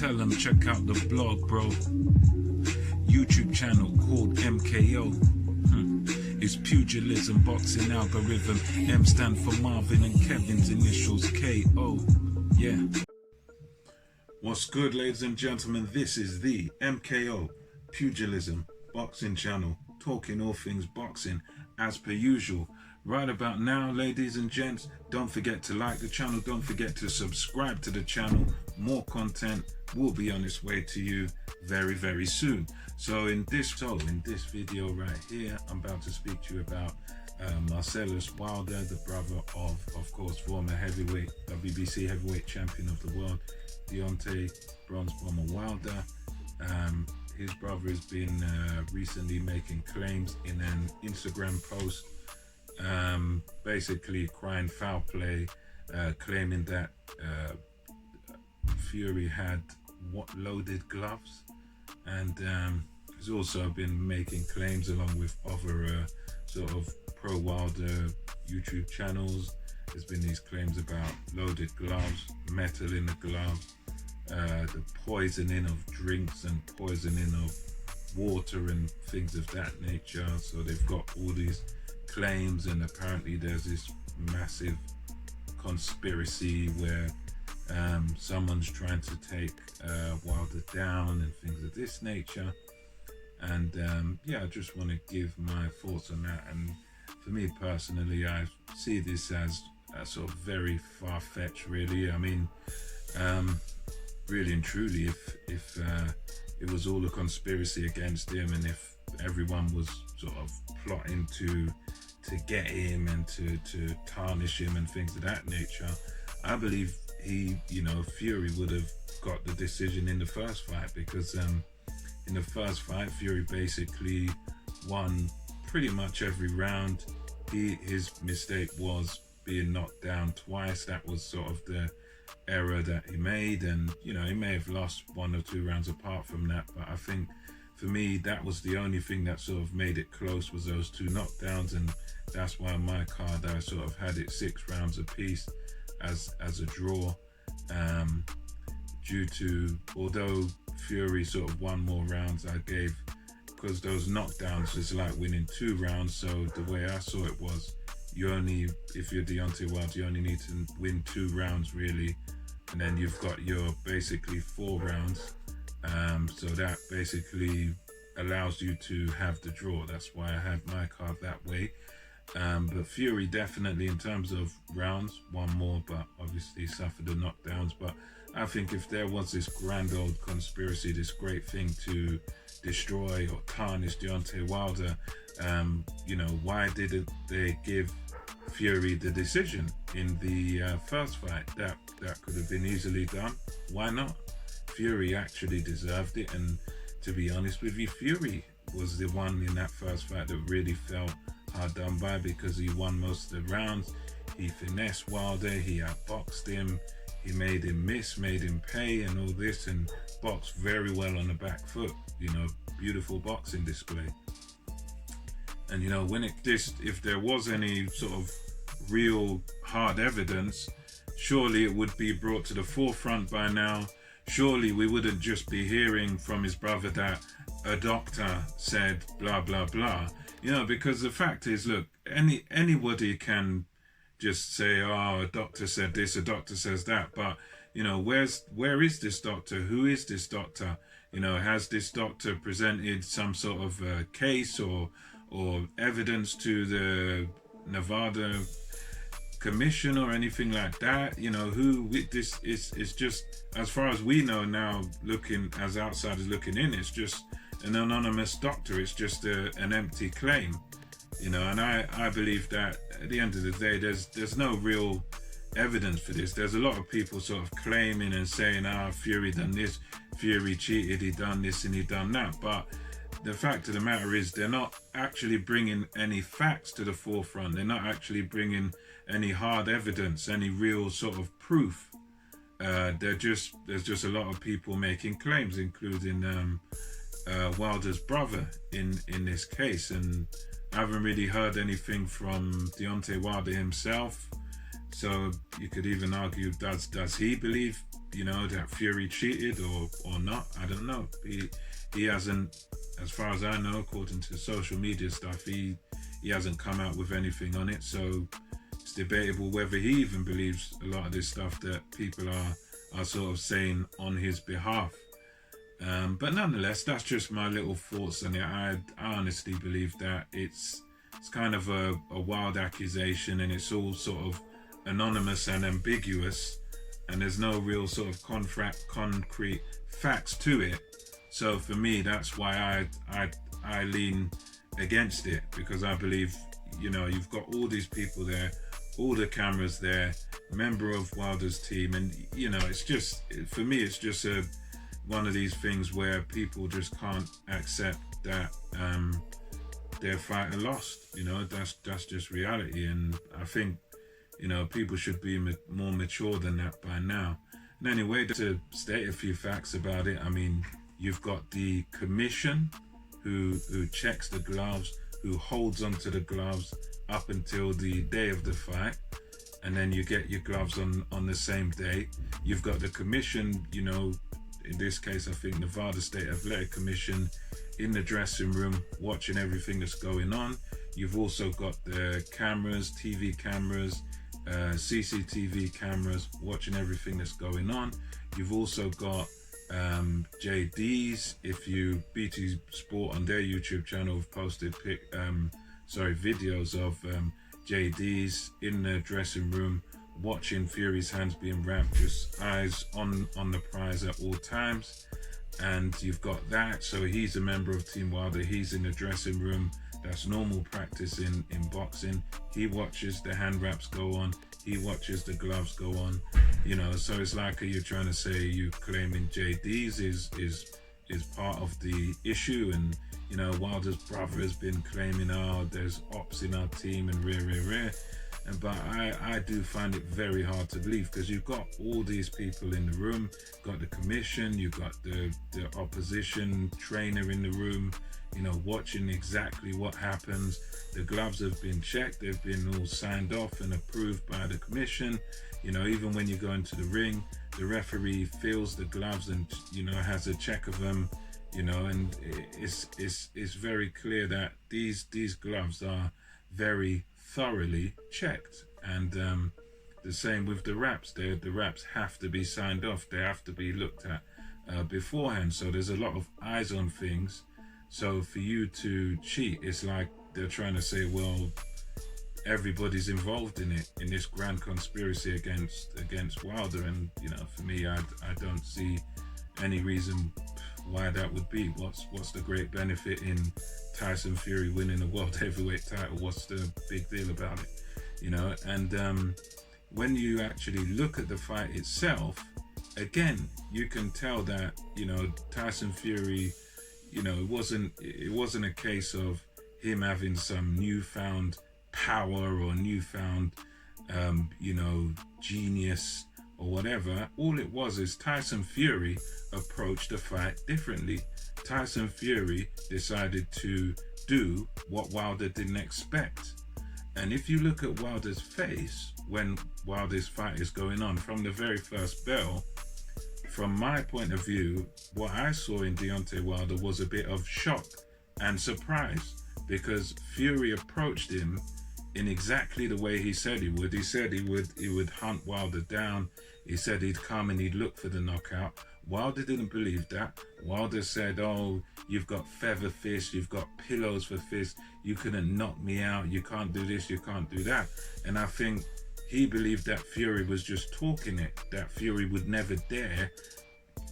Tell them check out the blog, bro. YouTube channel called MKO. It's pugilism, boxing algorithm. M stand for Marvin and Kevin's initials KO. Yeah. What's good, ladies and gentlemen? This is the MKO pugilism boxing channel, talking all things boxing as per usual. Right about now, ladies and gents, don't forget to like the channel, don't forget to subscribe to the channel. More content will be on its way to you very, very soon. So in this video right here, I'm about to speak to you about Marsellos Wilder, the brother of course, former heavyweight, WBC heavyweight champion of the world, Deontay Bronze Bomber Wilder. His brother has been recently making claims in an Instagram post, basically crying foul play, claiming that Fury had loaded gloves, and he's also been making claims along with other sort of pro Wilder YouTube channels. There's been these claims about loaded gloves, metal in the gloves, the poisoning of drinks and poisoning of water and things of that nature. So they've got all these claims, and apparently there's this massive conspiracy where someone's trying to take Wilder down and things of this nature. And yeah, I just want to give my thoughts on that. And for me personally, I see this as sort of very far-fetched, really. I mean, really and truly, if it was all a conspiracy against him, and if everyone was sort of plotting to get him and to tarnish him and things of that nature, I believe Fury would have got the decision in the first fight, because in the first fight, Fury basically won pretty much every round. His mistake was being knocked down twice. That was sort of the error that he made, and he may have lost 1 or 2 rounds apart from that, but I think for me that was the only thing that sort of made it close, was those 2 knockdowns. And that's why on my card I sort of had it 6 rounds apiece as a draw, due to, although Fury sort of won more rounds, I gave, because those knockdowns is like winning 2 rounds. So the way I saw it was, if you're Deontay Wilder, you only need to win 2 rounds really, and then you've got your basically 4 rounds. So that basically allows you to have the draw. That's why I had my card that way. But Fury definitely, in terms of rounds, won more, but obviously suffered the knockdowns. But I think if there was this grand old conspiracy, this great thing to destroy or tarnish Deontay Wilder, why didn't they give Fury the decision in the first fight? That could have been easily done. Why not? Fury actually deserved it, and to be honest with you, Fury was the one in that first fight that really felt hard done by, because he won most of the rounds. He finessed Wilder, he outboxed him, he made him miss, made him pay, and all this, and boxed very well on the back foot. Beautiful boxing display. And if there was any sort of real hard evidence, surely it would be brought to the forefront by now. Surely we wouldn't just be hearing from his brother that a doctor said blah blah blah, because the fact is, look, anybody can just say, oh, a doctor said this, a doctor says that, but where is this doctor? Who is this doctor? Has this doctor presented some sort of case or evidence to the Nevada commission or anything like that? This is just, as far as we know now, looking as outsiders looking in, it's just an anonymous doctor. It's just an empty claim, and I believe that at the end of the day, there's no real evidence for this. There's a lot of people sort of claiming and saying, Fury done this, Fury cheated, he done this and he done that, but the fact of the matter is, they're not actually bringing any facts to the forefront. They're not actually bringing any hard evidence, any real sort of proof. There's just a lot of people making claims, including Wilder's brother in this case. And I haven't really heard anything from Deontay Wilder himself. So you could even argue, does he believe, that Fury cheated or not? I don't know. He hasn't, as far as I know, according to social media stuff, he hasn't come out with anything on it. So it's debatable whether he even believes a lot of this stuff that people are sort of saying on his behalf. But nonetheless, that's just my little thoughts on it. I honestly believe that it's kind of a wild accusation, and it's all sort of anonymous and ambiguous, and there's no real sort of concrete facts to it. So for me, that's why I lean against it, because I believe, you've got all these people there, all the cameras there, member of Wilder's team, and it's just, for me, it's just one of these things where people just can't accept that their fighter lost. That's just reality, and I think people should be more mature than that by now. And anyway, to state a few facts about it, I mean, you've got the commission who checks the gloves, who holds onto the gloves up until the day of the fight, and then you get your gloves on the same day. You've got the commission, in this case, I think Nevada State Athletic Commission, in the dressing room watching everything that's going on. You've also got the cameras, TV cameras, CCTV cameras watching everything that's going on. You've also got JD's. If you BT Sport on their YouTube channel have posted videos of JD's in the dressing room watching Fury's hands being wrapped, just eyes on the prize at all times. And you've got that, so he's a member of Team Wilder, he's in the dressing room. That's normal practice in boxing. He watches the hand wraps go on, he watches the gloves go on, so it's like you're trying to say you claiming JD's is part of the issue, and Wilder's brother has been claiming, there's ops in our team and rare. But I do find it very hard to believe, because you've got all these people in the room, got the commission, you've got the opposition trainer in the room, watching exactly what happens. The gloves have been checked, they've been all signed off and approved by the commission. Even when you go into the ring, the referee feels the gloves and has a check of them, and it's very clear that these gloves are very thoroughly checked. And the same with the wraps. The wraps have to be signed off, they have to be looked at beforehand. So there's a lot of eyes on things. So for you to cheat, it's like they're trying to say, well, everybody's involved in it, in this grand conspiracy against Wilder. And for me, I don't see any reason why that would be. What's the great benefit in Tyson Fury winning the world heavyweight title? What's the big deal about it? And when you actually look at the fight itself, again, you can tell that Tyson Fury, it wasn't a case of him having some newfound power or newfound genius or whatever. All it was is Tyson Fury approached the fight differently. Tyson Fury decided to do what Wilder didn't expect. And if you look at Wilder's face when Wilder's fight is going on, from the very first bell, from my point of view, what I saw in Deontay Wilder was a bit of shock and surprise, because Fury approached him in exactly the way he said he would. He said he would hunt Wilder down. He said he'd come and he'd look for the knockout. Wilder didn't believe that. Wilder said, you've got feather fists, you've got pillows for fists, you couldn't knock me out, you can't do this, you can't do that. And I think he believed that Fury was just talking it, that Fury would never dare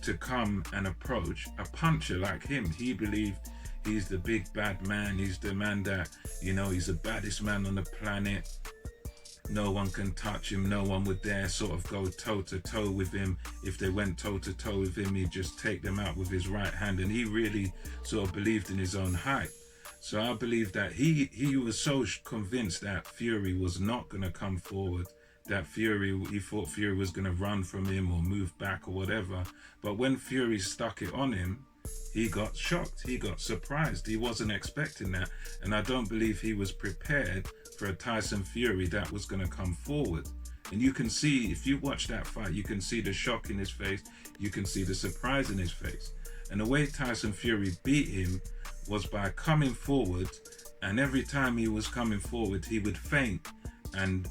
to come and approach a puncher like him. He believed he's the big bad man, he's the man that, he's the baddest man on the planet. No one can touch him, no one would dare sort of go toe-to-toe with him. If they went toe-to-toe with him, he'd just take them out with his right hand. And he really sort of believed in his own hype. So I believe that he was so convinced that Fury was not going to come forward, that he thought Fury was going to run from him or move back or whatever. But when Fury stuck it on him, he got shocked, he got surprised. He wasn't expecting that. And I don't believe he was prepared for a Tyson Fury that was going to come forward. And you can see, if you watch that fight, you can see the shock in his face, you can see the surprise in his face. And the way Tyson Fury beat him was by coming forward, and every time he was coming forward, he would feint. And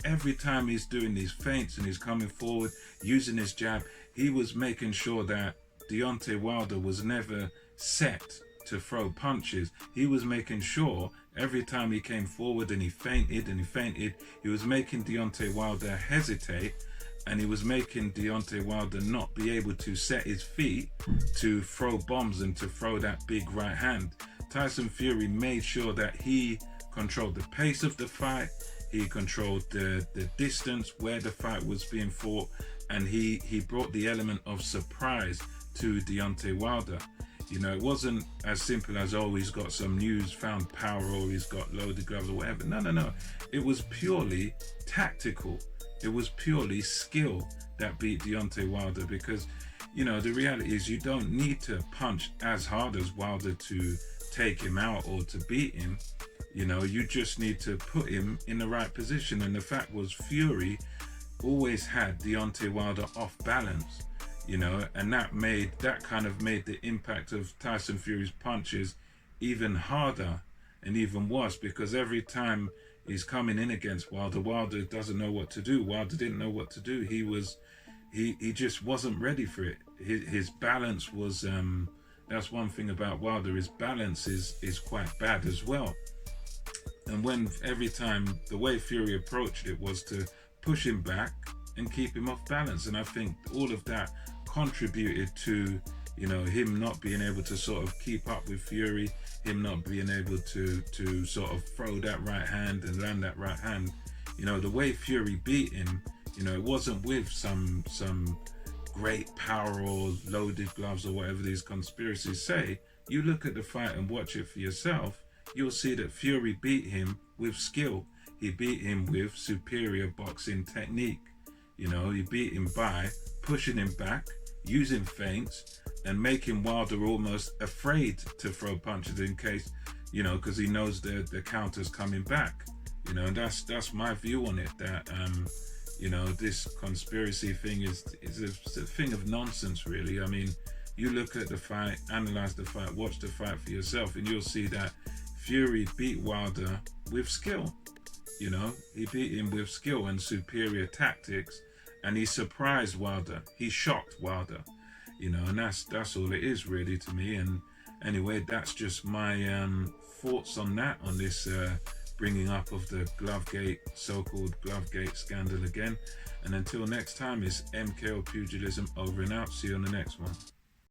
every time he's doing these feints and he's coming forward, using his jab, he was making sure that Deontay Wilder was never set to throw punches. He was making sure every time he came forward and he feinted, he was making Deontay Wilder hesitate, and he was making Deontay Wilder not be able to set his feet to throw bombs and to throw that big right hand. Tyson Fury made sure that he controlled the pace of the fight, he controlled the distance where the fight was being fought, and he brought the element of surprise to Deontay Wilder. You know, it wasn't as simple as, oh, he's got some newfound power or he's got loaded gloves or whatever. No. It was purely tactical. It was purely skill that beat Deontay Wilder, because, you know, the reality is you don't need to punch as hard as Wilder to take him out or to beat him. You know, you just need to put him in the right position. And the fact was, Fury always had Deontay Wilder off balance, you know, and that kind of made the impact of Tyson Fury's punches even harder and even worse, because every time he's coming in against Wilder, Wilder doesn't know what to do. Wilder didn't know what to do. He just wasn't ready for it. His balance was, that's one thing about Wilder, his balance is quite bad as well. And when every time the way Fury approached it was to push him back and keep him off balance. And I think all of that contributed to, you know, him not being able to sort of keep up with Fury, him not being able to sort of throw that right hand and land that right hand. You know, the way Fury beat him, you know, it wasn't with some great power or loaded gloves or whatever these conspiracies say. You look at the fight and watch it for yourself, you'll see that Fury beat him with skill. He beat him with superior boxing technique. You know, he beat him by pushing him back, using feints, and making Wilder almost afraid to throw punches in case, you know, because he knows the counter's coming back. You know, and that's my view on it, that, you know, this conspiracy thing is a thing of nonsense, really. I mean, you look at the fight, analyze the fight, watch the fight for yourself, and you'll see that Fury beat Wilder with skill. You know, he beat him with skill and superior tactics, and he surprised Wilder. He shocked Wilder, you know, and that's all it is really to me. And anyway, that's just my thoughts on that, on this bringing up of the Glovegate, so-called Glovegate scandal again. And until next time, it's MKO Pugilism over and out. See you on the next one.